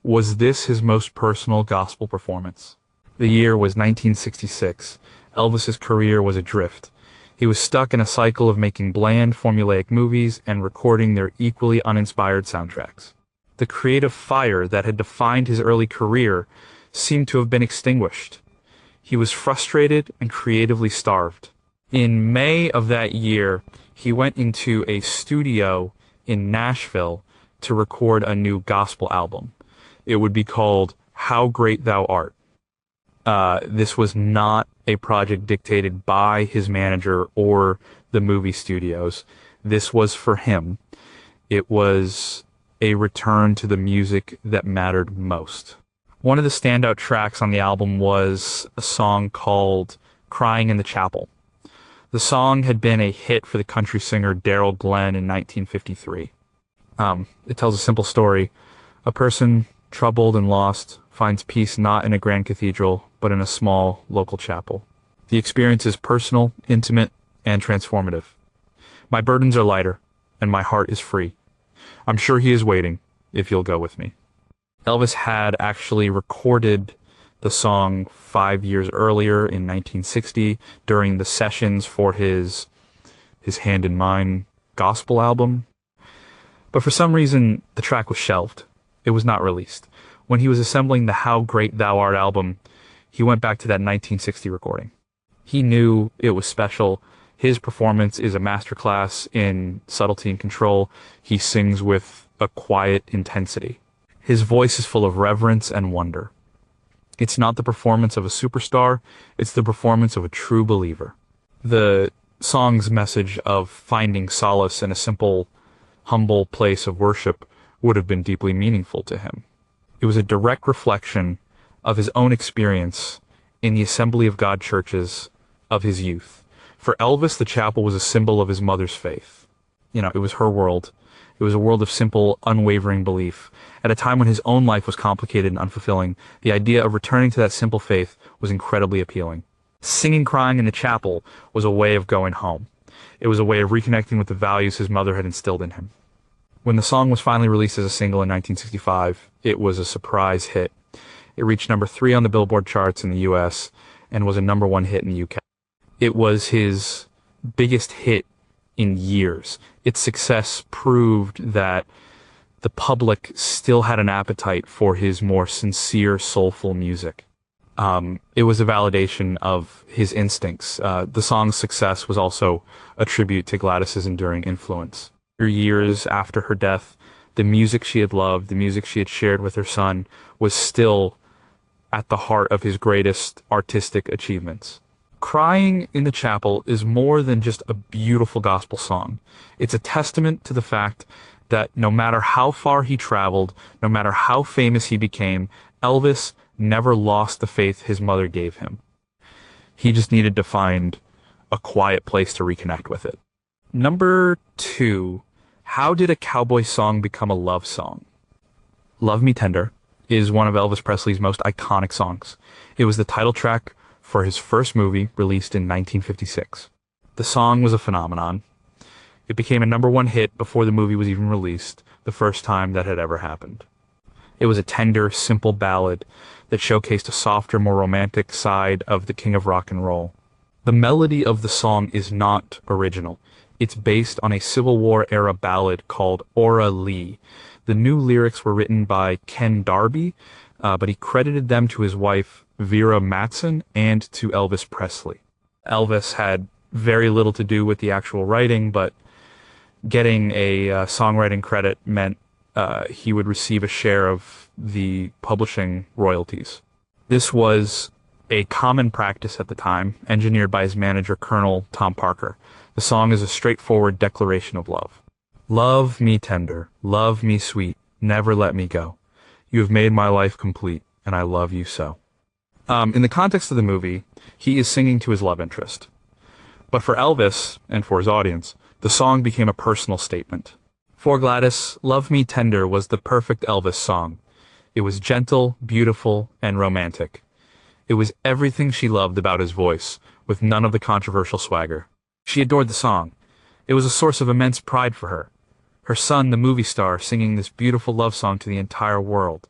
was this his most personal gospel performance? The year was 1966. Elvis's career was adrift. He was stuck in a cycle of making bland, formulaic movies and recording their equally uninspired soundtracks. The creative fire that had defined his early career seemed to have been extinguished. He was frustrated and creatively starved. In May of that year, he went into a studio in Nashville to record a new gospel album. It would be called "How Great Thou Art." This was not a project dictated by his manager or the movie studios. This was for him. It was a return to the music that mattered most. One of the standout tracks on the album was a song called Crying in the Chapel. The song had been a hit for the country singer Daryl Glenn in 1953. It tells a simple story. A person, troubled and lost, finds peace not in a grand cathedral, but in a small local chapel. The experience is personal, intimate, and transformative. My burdens are lighter, and my heart is free. I'm sure he is waiting, if you'll go with me. Elvis had actually recorded the song 5 years earlier in 1960 during the sessions for his Hand in Mine gospel album. But for some reason, the track was shelved. It was not released. When he was assembling the How Great Thou Art album, he went back to that 1960 recording. He knew it was special. His performance is a masterclass in subtlety and control. He sings with a quiet intensity. His voice is full of reverence and wonder. It's not the performance of a superstar, it's the performance of a true believer. The song's message of finding solace in a simple, humble place of worship would have been deeply meaningful to him. It was a direct reflection of his own experience in the Assembly of God churches of his youth. For Elvis, the chapel was a symbol of his mother's faith. It was her world. It was a world of simple, unwavering belief. At a time when his own life was complicated and unfulfilling, the idea of returning to that simple faith was incredibly appealing. Singing Crying in the Chapel was a way of going home. It was a way of reconnecting with the values his mother had instilled in him. When the song was finally released as a single in 1965, it was a surprise hit. It reached number 3 on the Billboard charts in the US and was a number 1 hit in the UK. It was his biggest hit in years. Its success proved that the public still had an appetite for his more sincere, soulful music. It was a validation of his instincts. The song's success was also a tribute to Gladys's enduring influence. Years after her death, the music she had loved, the music she had shared with her son, was still at the heart of his greatest artistic achievements. Crying in the Chapel is more than just a beautiful gospel song. It's a testament to the fact that no matter how far he traveled, no matter how famous he became, Elvis never lost the faith his mother gave him. He just needed to find a quiet place to reconnect with it. Number 2, how did a cowboy song become a love song? Love Me Tender is one of Elvis Presley's most iconic songs. It was the title track for his first movie, released in 1956. The song was a phenomenon. It became a number 1 hit before the movie was even released, the first time that had ever happened. It was a tender, simple ballad that showcased a softer, more romantic side of the king of rock and roll. The melody of the song is not original. It's based on a Civil War-era ballad called Ora Lee. The new lyrics were written by Ken Darby, but he credited them to his wife, Vera Mattson, and to Elvis Presley. Elvis had very little to do with the actual writing, but getting a songwriting credit meant he would receive a share of the publishing royalties. This was a common practice at the time, engineered by his manager, Colonel Tom Parker. The song is a straightforward declaration of love. Love me tender, love me sweet, never let me go. You have made my life complete, and I love you so. In the context of the movie, he is singing to his love interest. But for Elvis, and for his audience, the song became a personal statement. For Gladys, Love Me Tender was the perfect Elvis song. It was gentle, beautiful, and romantic. It was everything she loved about his voice, with none of the controversial swagger. She adored the song. It was a source of immense pride for her. Her son, the movie star, singing this beautiful love song to the entire world.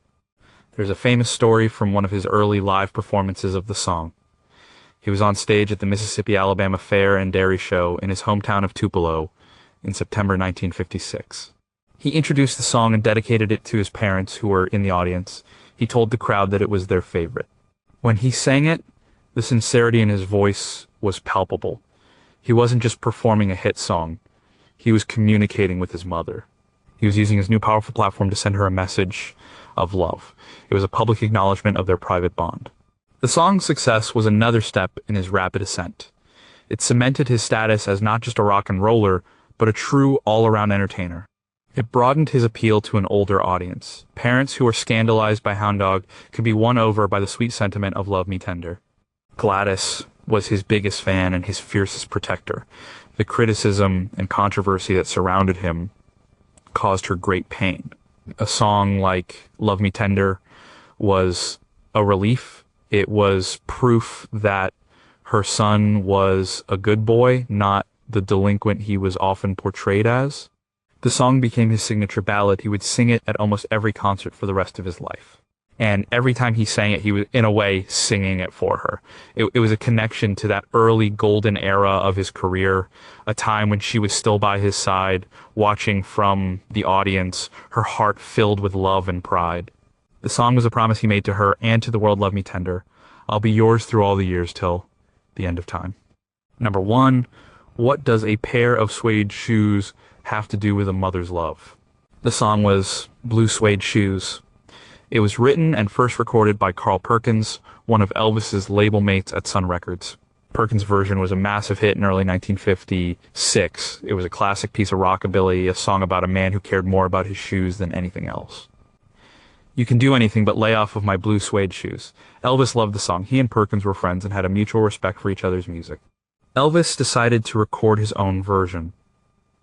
There's a famous story from one of his early live performances of the song. He was on stage at the Mississippi-Alabama Fair and Dairy Show in his hometown of Tupelo in September 1956. He introduced the song and dedicated it to his parents who were in the audience. He told the crowd that it was their favorite. When he sang it, the sincerity in his voice was palpable. He wasn't just performing a hit song. He was communicating with his mother. He was using his new powerful platform to send her a message of love. It was a public acknowledgement of their private bond. The song's success was another step in his rapid ascent. It cemented his status as not just a rock and roller, but a true all-around entertainer. It broadened his appeal to an older audience. Parents who were scandalized by Hound Dog could be won over by the sweet sentiment of Love Me Tender. Gladys was his biggest fan and his fiercest protector. The criticism and controversy that surrounded him caused her great pain. A song like Love Me Tender was a relief. It was proof that her son was a good boy, not the delinquent he was often portrayed as. The song became his signature ballad. He would sing it at almost every concert for the rest of his life. And every time he sang it, he was, in a way, singing it for her. It was a connection to that early golden era of his career, a time when she was still by his side, watching from the audience, her heart filled with love and pride. The song was a promise he made to her and to the world, Love Me Tender. I'll be yours through all the years till the end of time. Number 1, what does a pair of suede shoes have to do with a mother's love? The song was Blue Suede Shoes. It was written and first recorded by Carl Perkins, one of Elvis's label mates at Sun Records. Perkins' version was a massive hit in early 1956. It was a classic piece of rockabilly, a song about a man who cared more about his shoes than anything else. You can do anything but lay off of my blue suede shoes. Elvis loved the song. He and Perkins were friends and had a mutual respect for each other's music. Elvis decided to record his own version.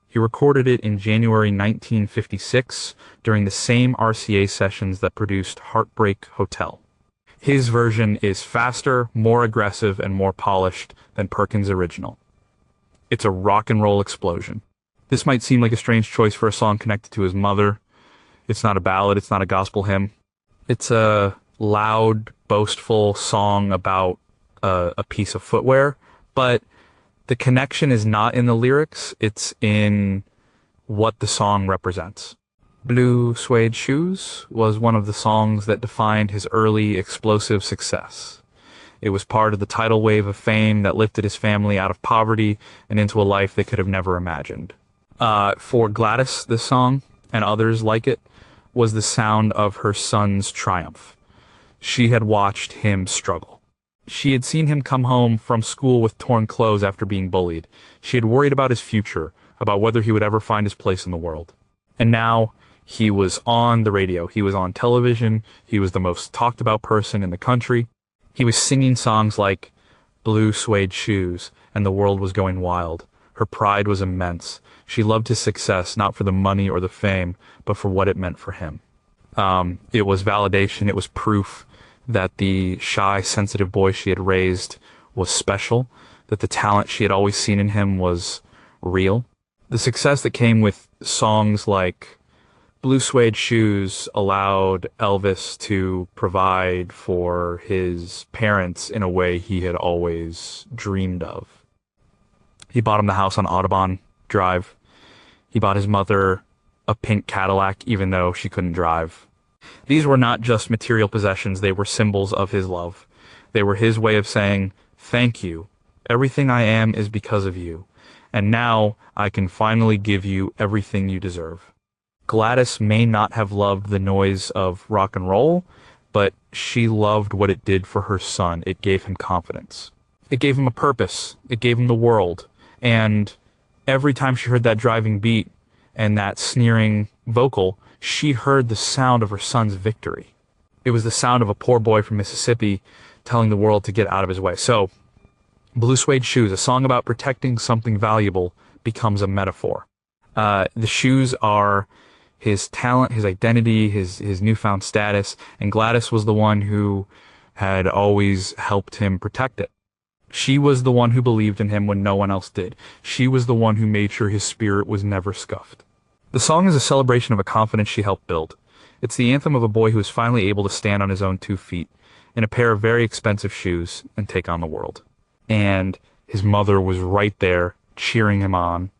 He recorded it in January 1956 during the same RCA sessions that produced Heartbreak Hotel. His version is faster, more aggressive, and more polished than Perkins' original. It's a rock and roll explosion. This might seem like a strange choice for a song connected to his mother. It's not a ballad, it's not a gospel hymn. It's a loud, boastful song about a piece of footwear, but the connection is not in the lyrics, it's in what the song represents. Blue Suede Shoes was one of the songs that defined his early explosive success. It was part of the tidal wave of fame that lifted his family out of poverty and into a life they could have never imagined. For Gladys, this song, and others like it, was the sound of her son's triumph. She had watched him struggle. She had seen him come home from school with torn clothes after being bullied. She had worried about his future, about whether he would ever find his place in the world. And now, he was on the radio. He was on television. He was the most talked about person in the country. He was singing songs like Blue Suede Shoes, and the world was going wild. Her pride was immense. She loved his success, not for the money or the fame, but for what it meant for him. It was validation. It was proof that the shy, sensitive boy she had raised was special, that the talent she had always seen in him was real. The success that came with songs like Blue Suede Shoes allowed Elvis to provide for his parents in a way he had always dreamed of. He bought him the house on Audubon Drive. He bought his mother a pink Cadillac, even though she couldn't drive. These were not just material possessions, they were symbols of his love. They were his way of saying, thank you. Everything I am is because of you. And now I can finally give you everything you deserve. Gladys may not have loved the noise of rock and roll, but she loved what it did for her son. It gave him confidence. It gave him a purpose. It gave him the world. And every time she heard that driving beat and that sneering vocal, she heard the sound of her son's victory. It was the sound of a poor boy from Mississippi telling the world to get out of his way. So, Blue Suede Shoes, a song about protecting something valuable, becomes a metaphor. The shoes are his talent, his identity, his newfound status, and Gladys was the one who had always helped him protect it. She was the one who believed in him when no one else did. She was the one who made sure his spirit was never scuffed. The song is a celebration of a confidence she helped build. It's the anthem of a boy who is finally able to stand on his own 2 feet in a pair of very expensive shoes and take on the world. And his mother was right there cheering him on